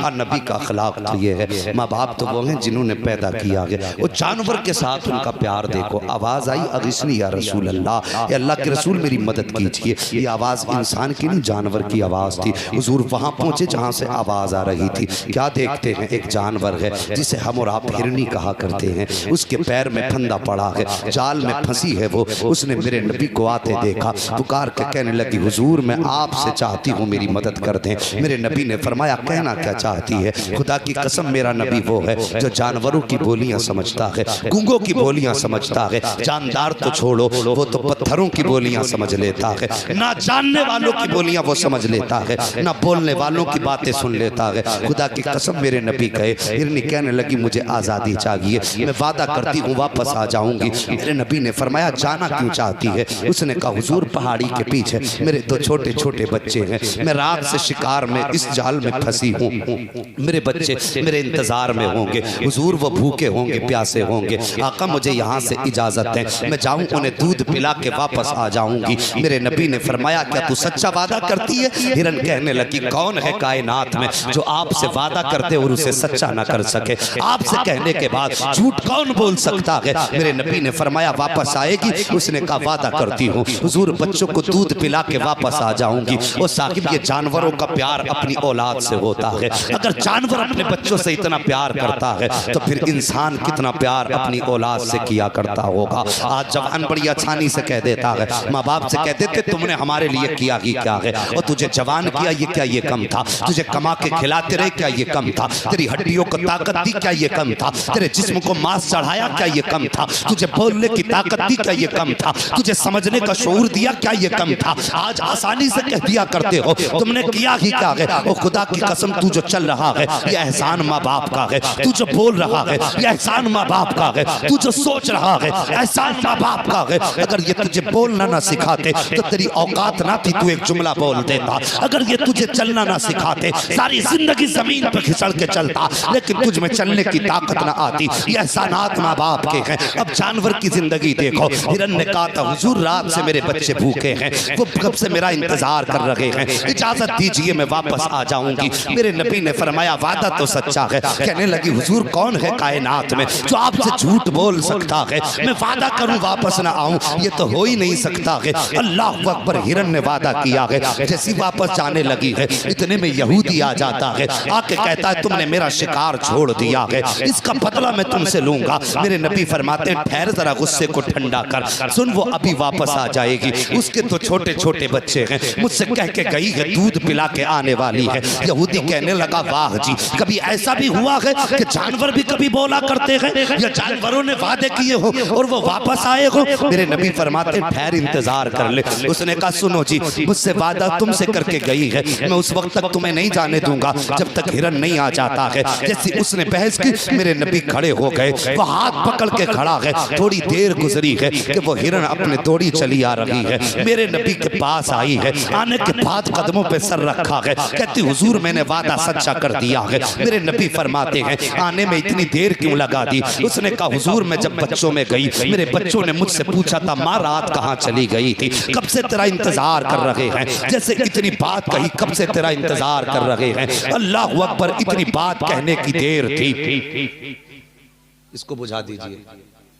कहा नबी का अखलाक तो ये है, माँ बाप तो वो हैं जिन्होंने पैदा किया है। वो जानवर के साथ उनका प्यार देखो। आवाज़ आई अगिस्नी या रसूल अल्लाह, अल्लाह के रसूल मेरी मदद कीजिए। ये आवाज़ इंसान की नहीं जानवर की आवाज़ थी। हुजूर वहाँ पहुँचे जहाँ से आवाज़ आ रही थी। क्या देखते हैं, एक जानवर है जिसे हम और आप हिरनी कहा करते हैं। उसके पैर में फंदा पड़ा है, जाल में फंसी है वो। उसने मेरे नबी को आते देखा, पुकार के कहने लगी हुजूर मैं आपसे चाहती हूँ मेरी मदद कर दें। मेरे नबी ने फरमाया कहना क्या चाहती है? खुदा की कसम मेरा नबी वो है जो जानवरों की बोलियां समझता है, गूंगों की बोलियां समझता है। जानदार तो छोड़ो, वो तो पत्थरों की बोलियां समझ लेता है। ना जानने वालों की बोलियां वो समझ लेता है, ना बोलने वालों की बातें सुन लेता है। खुदा की कसम मेरे नबी कहे। हिरनी कहने लगी मुझे आज़ादी चाहिए, मैं वादा करती हूँ वापस आ जाऊंगी। मेरे नबी ने फरमाया जाना क्यों चाहती है? उसने कहा हुजूर पहाड़ी के पीछे मेरे दो छोटे छोटे बच्चे हैं, मैं रात से शिकार में इस जाल में फंसी हूँ। मेरे बच्चे मेरे इंतजार में होंगे, हुजूर वो भूखे होंगे, प्यासे होंगे। आका मुझे यहाँ से इजाजत है, मैं जाऊँ उन्हें दूध पिला के वापस आ जाऊंगी। मेरे नबी ने फरमाया क्या तू सच्चा वादा करती है? हिरन कहने लगी कौन है कायनात में जो आपसे वादा करते और उसे सच्चा ना कर सके? आपसे कहने के बाद झूठ कौन बोल सकता है? मेरे नबी ने फरमाया वापस आएगी। उसने कहा वादा करती हूँ हुजूर बच्चों को दूध पिला के वापस आ जाऊंगी। और साहिब ये जानवरों का प्यार अपनी औलाद से होता है। अगर जानवर अपने बच्चों से इतना प्यार करता है तो फिर इंसान कितना प्यार अपनी औलाद से किया करता होगा। आज जवान बड़ी आसानी से कह देता है, माँ बाप से कहते थे तुमने हमारे लिए किया ही क्या है, और तुझे जवान किया ये क्या ये कम था? तुझे कमा के खिलाते रहे क्या ये कम था? तेरी हड्डियों को ताकत दी क्या ये कम था? तेरे जिस्म को मांस चढ़ाया क्या ये कम था? तुझे बोलने की ताकत दी क्या ये कम था? तुझे समझने का शऊर दिया क्या ये कम था? आज आसानी से कह दिया करते हो तुमने किया ही क्या है। और खुदा की कसम तू जो चल रहा है ये एहसान माँ बाप का है, तू जो बोल रहा है ये एहसान माँ बाप का है, तू जो सोच रहा है एहसान माँ बाप का है। अगर ये तुझे बोलना ना सिखाते तो तेरी औकात ना थी तू एक जुमला बोल देता। अगर ये तुझे चलना ना सिखाते सारी जिंदगी जमीन पर खिसड़ के चलता, लेकिन तुझ में चलने की ताकत ना आती। ये एहसानात माँ बाप के हैं। अब जानवर की जिंदगी देखो। हिरन ने कहा था हुजूर रात से मेरे बच्चे भूखे हैं, वो कब से मेरा इंतजार कर रहे हैं, इजाजत दीजिए मैं वापस आ जाऊंगी। मेरे नबी ने फरमाया वादा तो सच्चा है। कहने लगी हुजूर कौन है कायनात में जो आपसे झूठ बोल सकता है? मैं वादा करूं वापस ना आऊं, ये तो हो ही नहीं सकता है। अल्लाह अकबर। हिरन ने वादा किया है। जैसी वापस जाने लगी है इतने में यहूदी आ जाता है, आके कहता है तुमने मेरा शिकार छोड़ दिया है, इसका बदला मैं तुमसे लूंगा। मेरे नबी फरमाते ठहर जरा गुस्से को ठंडा कर, सुन वो अभी वापस आ जाएगी। उसके तो छोटे छोटे बच्चे हैं, मुझसे कह के गई है दूध पिला के आने वाली है। यहूदी कहने लगा वाह जी, कभी ऐसा भी हुआ है कि जानवर भी कभी बोला करते हैं या जानवरों ने वादे किए हो और वो वापस आए हो? मेरे नबी फरमाते ठहर इंतजार कर ले। उसने कहा सुनो जी मुझसे वादा तुमसे करके गई है, मैं उस वक्त तक तुम्हें नहीं जाने दूंगा जब तक हिरन नहीं आ जाता है। जैसे उसने बहस की मेरे नबी खड़े हो गए, वो हाथ पकड़ के खड़ा है। थोड़ी देर गुजरी है कि वो हिरन अपने दौड़ी चली आ रही है, मेरे नबी के पास आई है। आने के बाद कदमों पे सर रखा है, कहती हुजूर मैंने वादा सच्चा कर दिया है। मेरे नबी फरमाते हैं आने में इतनी देर क्यों लगा दी? उसने कहा हुजूर मैं जब बच्चों में गई मेरे बच्चों ने मुझसे पूछा था माँ रात कहाँ चली गई थी, कब से तेरा इंतजार कर रहे हैं। जैसे इतनी बात कही कब से तेरा इंतजार कर रहे हैं। अल्लाह अकबर। इतनी बात कहने की देर थी। इसको बुझा दीजिए,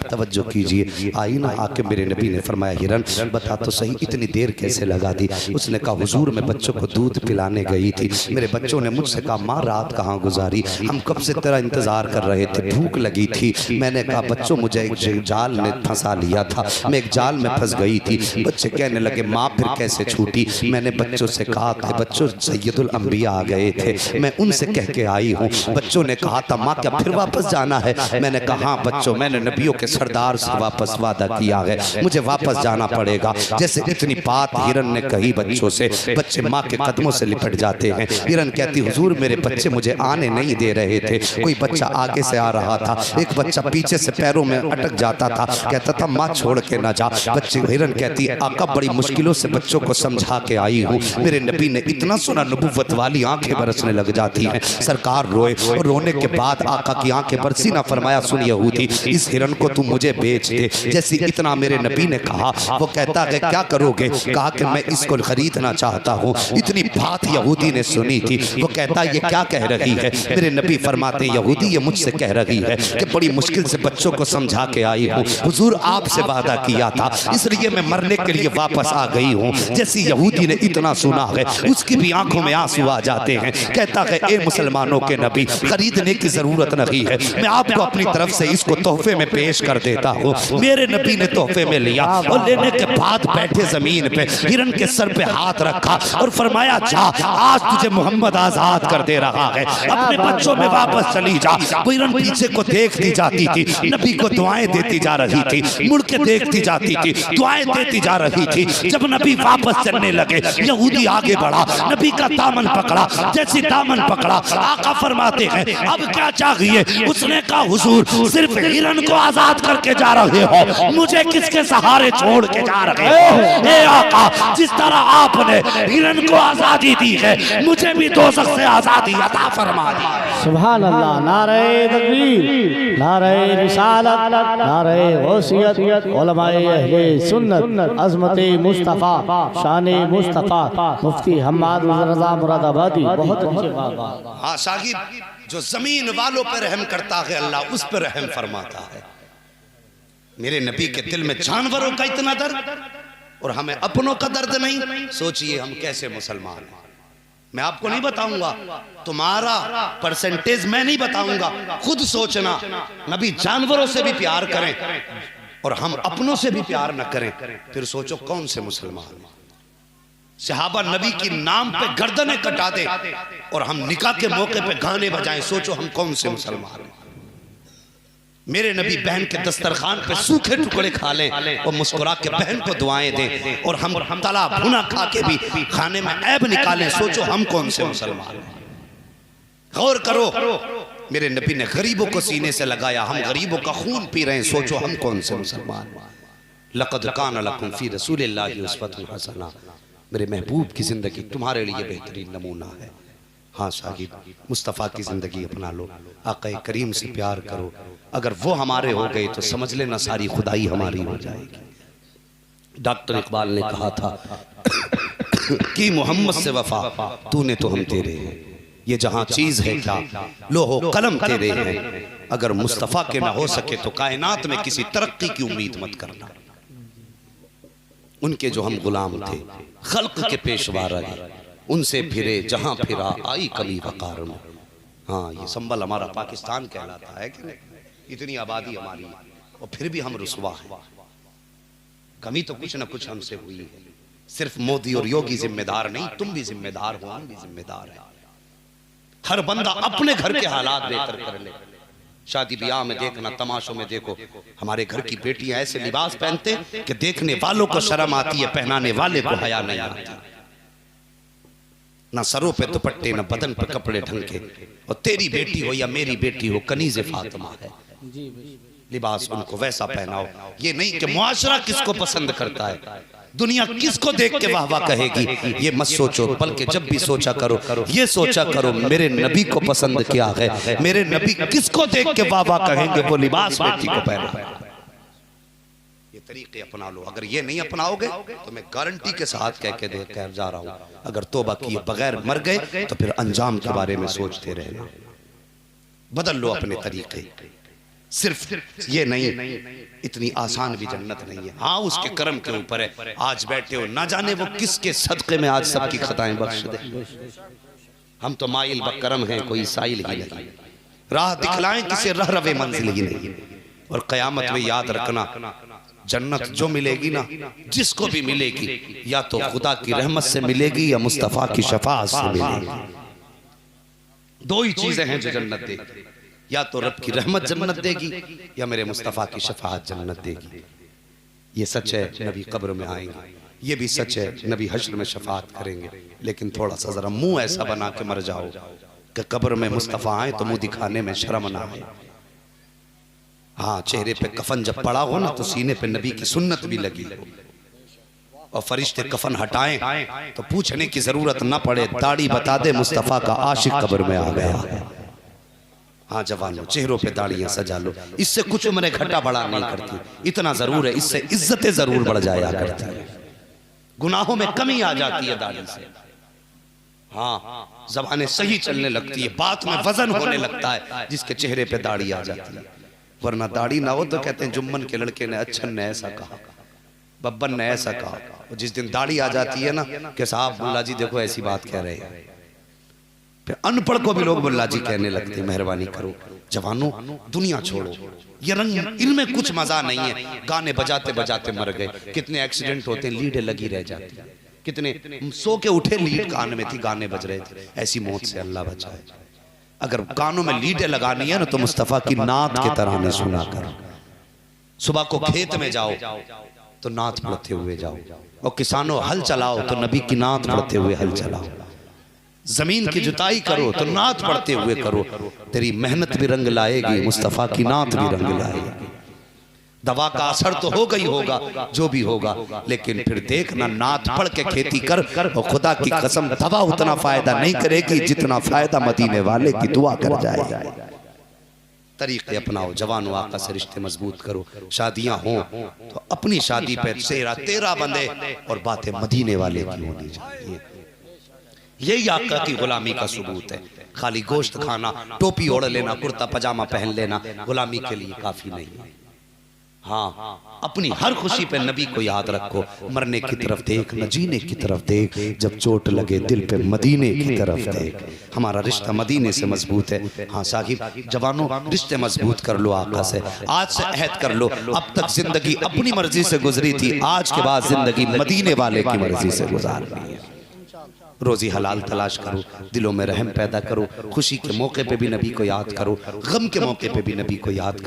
तवज्जो कीजिए। आई ना आके मेरे नबी ने फरमाया हिरन बता तो सही इतनी देर कैसे लगा दी? उसने कहा हुजूर मैं बच्चों को दूध पिलाने गई थी, मेरे बच्चों ने मुझसे कहा माँ रात कहाँ गुजारी, हम कब से तेरा इंतजार कर रहे थे, भूख लगी थी। मैंने कहा बच्चों मुझे एक जाल ने फंसा लिया था, मैं एक जाल में फंस गई थी। बच्चे कहने लगे माँ फिर कैसे छूटी? मैंने बच्चों से कहा कि बच्चों सैयदुल अंबिया आ गए थे, मैं उनसे कह के आई हूँ। बच्चों ने कहा था माँ क्या फिर वापस जाना है? मैंने कहा हाँ बच्चों मैंने नबियों के सरदार से वापस वादा किया है, मुझे वापस जाना पड़ेगा। जैसे इतनी बात हिरन ने कही बच्चों से, बच्चे माँ के कदमों से लिपट जाते हैं। हिरन कहती हुजूर मेरे बच्चे मुझे आने नहीं दे रहे थे, कोई बच्चा आगे से आ रहा था, एक बच्चा पीछे से पैरों में अटक जाता था, कहता था माँ छोड़ के ना जा। बच्चे हिरन कहती आका बड़ी मुश्किलों से बच्चों को समझा के आई हूँ। मेरे नबी ने इतना सुना नबुव्वत वाली आंखें बरसने लग जाती हैं। सरकार रोए और रोने के बाद आका की आंखें बरसी ना। फरमाया सुन यहूदी इस हिरन को तू मुझे बेच दे। जैसे इतना मेरे नबी ने कहा, वो कहता है क्या करोगे? कहा कि मैं इसको खरीदना चाहता हूँ। इतनी बात यहूदी ने सुनी थी। वो कहता ये क्या कह रही है? मेरे नबी फरमाते यहूदी ये मुझसे कह रही है कि बड़ी मुश्किल से बच्चों को समझा के आई हूँ, हुजूर आपसे वादा किया था, इसलिए मैं मरने के लिए वापस आ गई हूँ। जैसी यहूदी ने इतना सुना है, उसकी भी आंखों में आंसू आ जाते हैं। कहता है ए मुसलमानों के नबी, खरीदने की जरूरत नहीं है, मैं आपको अपनी तरफ से इसको तोहफे में पेश कर देता हूँ। मेरे नबी ने तोहफे में लिया और लेने के बाद बैठे जमीन पे हिरन के सर पे हाथ रखा और फरमाया जा, आज तुझे मोहम्मद आजाद कर दे रहा है, अपने बच्चों में वापस चली जा। वो हिरन पीछे को देखती जाती थी, नबी को दुआएं देती जा रही थी, मुड़ के देखती जाती थी, दुआएं देती जा रही थी। जब नबी वापस चलने लगे, यहूदी आगे बढ़ा, नबी का दामन पकड़ा। जैसी दामन पकड़ा, आका फरमाते हैं अब क्या चाहिए? उसने कहा हुजूर सिर्फ हिरन को आजाद करके जा रहे हो, मुझे किसके सहारे छोड़ के जा रहे हो? ए आका, जिस तरह आपने हिरन को आजादी दी है, मुझे भी दोज़ख से आजादी अता फरमा दी। सुभान अल्लाह। नारे तकबीर, नारे रिसालत, नारे गौसियत, उलमाए अहले सुन्नत, अज़मत मुस्तफ़ा, शान मुस्तफ़ा, मुफ्ती हम्माद रज़ा मुरादाबादी। बहुत अच्छे बात। हाँ साहिब, जो जमीन वालों पर रहम करता है अल्लाह उस पर रहम फरमाता है। मेरे नबी के दिल में जानवरों का इतना दर्द और हमें अपनों का दर्द नहीं। सोचिए हम कैसे मुसलमान हैं। मैं आपको नहीं बताऊंगा, तुम्हारा परसेंटेज मैं नहीं बताऊंगा, खुद सोचना। नबी जानवरों से भी प्यार करें और हम अपनों से भी प्यार न करें, फिर सोचो कौन से मुसलमान। सहाबा नबी की नाम पे गर्दनें कटा दे और हम निकाह के मौके पे गाने बजाएं, सोचो हम कौन से मुसलमान। मेरे नबी बहन के दस्तरखान पे सूखे टुकड़े खा लें और मुस्कुरा के बहन को दुआएं दें और हम तला भुना खा के भी खाने में ऐब निकालें, सोचो हम कौन से मुसलमान। गौर करो, मेरे नबी ने गरीबों को सीने से लगाया, हम गरीबों का खून पी रहे हैं, सोचो हम कौन से मुसलमान। लक़द कान लकुम फ़ी रसूलिल्लाहि उस्वतुन हसना, मेरे महबूब की जिंदगी तुम्हारे लिए बेहतरीन नमूना है। हाँ साहिब, मुस्तफ़ा की ज़िंदगी अपना लो, आक़ा करीम से प्यार करो। अगर वो हमारे हो गए तो समझ लेना सारी खुदाई हमारी हो जाएगी। डॉक्टर इकबाल ने कहा था कि मोहम्मद से वफा, तूने तो हम तेरे हैं, ये जहाँ चीज़ है क्या लोहो कलम तेरे हैं। अगर मुस्तफ़ा के ना हो सके तो कायनात में किसी तरक्की की उम्मीद मत करना। उनके जो हम गुलाम थे, खल्क के पेशवा रहे, उनसे फिरे जहां फिरा आई कमी वकार में। हाँ, ये संबल हमारा पाकिस्तान कहलाता है कि नहीं? इतनी आबादी हमारी और फिर भी हम रुसवा हैं। कमी तो कुछ ना कुछ हमसे हुई है। सिर्फ मोदी और योगी जिम्मेदार नहीं, तुम भी जिम्मेदार हो, हम भी जिम्मेदार हैं। हर बंदा अपने घर के हालात बेहतर कर ले। शादी ब्याह में देखना, तमाशों में देखो, हमारे घर की बेटियां ऐसे लिबास पहनते कि देखने वालों को शर्म आती है, पहनाने वाले को हया नहीं आती। ना सरों पे दुपट्टे, ना बदन पे कपड़े ढंग के। और तेरी बेटी हो या मेरी बेटी हो, कनीज़े फातिमा है, लिबास उनको वैसा पहनाओ। ये नहीं कि मुआशरा किसको पसंद करता है, दुनिया किसको देख के वाह वाह कहेगी, ये मत सोचो। बल्कि जब भी सोचा करो, ये सोचा करो मेरे नबी को पसंद क्या है, मेरे नबी किसको देख के वाह वाह कहेंगे, वो लिबास बेटी को पहना। ये तरीके अपना लो। अगर ये नहीं अपनाओगे तो मैं गारंटी के साथ कह जा रहा हूं, अगर तौबा किए बगैर मर गए तो फिर अंजाम के बारे में सोचते रहना। बदल लो अपने तरीके। सिर्फ ये नहीं, इतनी आसान भी जन्नत नहीं है। हाँ, उसके कर्म के ऊपर है। आज बैठे हो, ना जाने वो किसके सदक़े में आज सबकी खताएं बख्श दे। हम तो माइल बकरम हैं, कोई साइल ही नहीं। राह दिखलाएं किसे रह रवे मंजिल ही नहीं। और क़यामत में याद रखना, जन्नत जो मिलेगी ना, जिसको भी मिलेगी, या तो खुदा की रहमत से मिलेगी या मुस्तफ़ा की शफाअत से मिलेगी। दो ही चीजें हैं जो जन्नत देगी, या तो रब की रहमत जन्नत देगी या मेरे मुस्तफ़ा की शफाअत जन्नत देगी। ये सच है, नबी कब्र में आएंगे। ये भी सच है, नबी हश्र में शफाअत करेंगे। लेकिन थोड़ा सा जरा मुंह ऐसा बना के मर जाओ कि कब्र में मुस्तफ़ा आए तो मुंह दिखाने में शर्म ना आए। हाँ, चेहरे पे कफन जब पड़ा हो ना तो सीने पे नबी की सुन्नत भी लगी हो, और फरिश्ते कफन हटाएं तो पूछने की जरूरत ना पड़े, दाढ़ी बता दे मुस्तफ़ा का आशिक कब्र में आ गया। हाँ जवानों, चेहरों पे दाढ़ियां सजा लो, इससे कुछ उम्रें घटा बढ़ा नहीं करती, इतना जरूर है इससे इज्जतें जरूर बढ़ जाया करती है, गुनाहों में कमी आ जाती है दाढ़ी से। हाँ, ज़बानें सही चलने लगती है, बात में वजन होने लगता है जिसके चेहरे पे दाढ़ी आ जाती है। वरना दाढ़ी ना हो तो कहते हैं जुम्मन के लड़के ने अच्छन ने ऐसा कहा, बब्बन ने ऐसा कहा। और जिस दिन दाढ़ी आ जाती है ना कि साहब मुल्ला जी देखो ऐसी बात कह रहे हैं, फिर अनपढ़ को भी लोग मुल्ला जी कहने लगते हैं। मेहरबानी करो जवानों, दुनिया छोड़ो, ये रंग इनमें कुछ मजा नहीं है। गाने बजाते बजाते मर गए, कितने एक्सीडेंट होते, लीडें लगी रह जाती, कितने सो के उठे लीड कान में थी, गाने बज रहे थे। ऐसी मौत से अल्लाह बचाए। अगर कानों में लीडें लगानी है ना तो मुस्तफ़ा की नात के तराने सुना कर। सुबह को खेत में जाओ तो नात पढ़ते हुए जाओ, और किसानों हल चलाओ तो नबी की नात पढ़ते हुए हल चलाओ। जमीन की जुताई करो तो नात पढ़ते हुए करो, तेरी मेहनत भी रंग लाएगी, मुस्तफ़ा की नात भी रंग लाएगी। दवा का असर तो होगा ही होगा, जो भी होगा, लेकिन फिर देखना नात पढ़ के खेती कर, और खुदा की कसम दवा उतना फायदा नहीं करेगी जितना फायदा मदीने वाले की दुआ कर जाएगा। तरीके अपनाओ जवानों, आका से रिश्ते मजबूत करो। शादियां हों तो अपनी शादी पे तेरा बंदे और बातें मदीने वाले की होनी चाहिए। यही आका की गुलामी का सबूत है। खाली गोश्त खाना, टोपी ओढ़ लेना, कुर्ता पजामा पहन लेना गुलामी के लिए काफी नहीं है। हाँ, अपनी हर खुशी पे नबी को याद रखो। मरने की तरफ देख न जीने की तरफ देख, जब चोट लगे दिल पे मदीने की तरफ देख। हमारा रिश्ता मदीने से मजबूत है। हाँ साहिब जवानों, रिश्ते मजबूत कर लो आका से। आज से अहद कर लो, अब तक जिंदगी अपनी मर्जी से गुजरी थी, आज के बाद जिंदगी मदीने वाले की मर्जी से गुजारनी है। रोजी हलाल तलाश करो, दिलों में रहम पैदा करो, खुशी के मौके पे भी नबी को याद करो, गम के मौके पे भी नबी को याद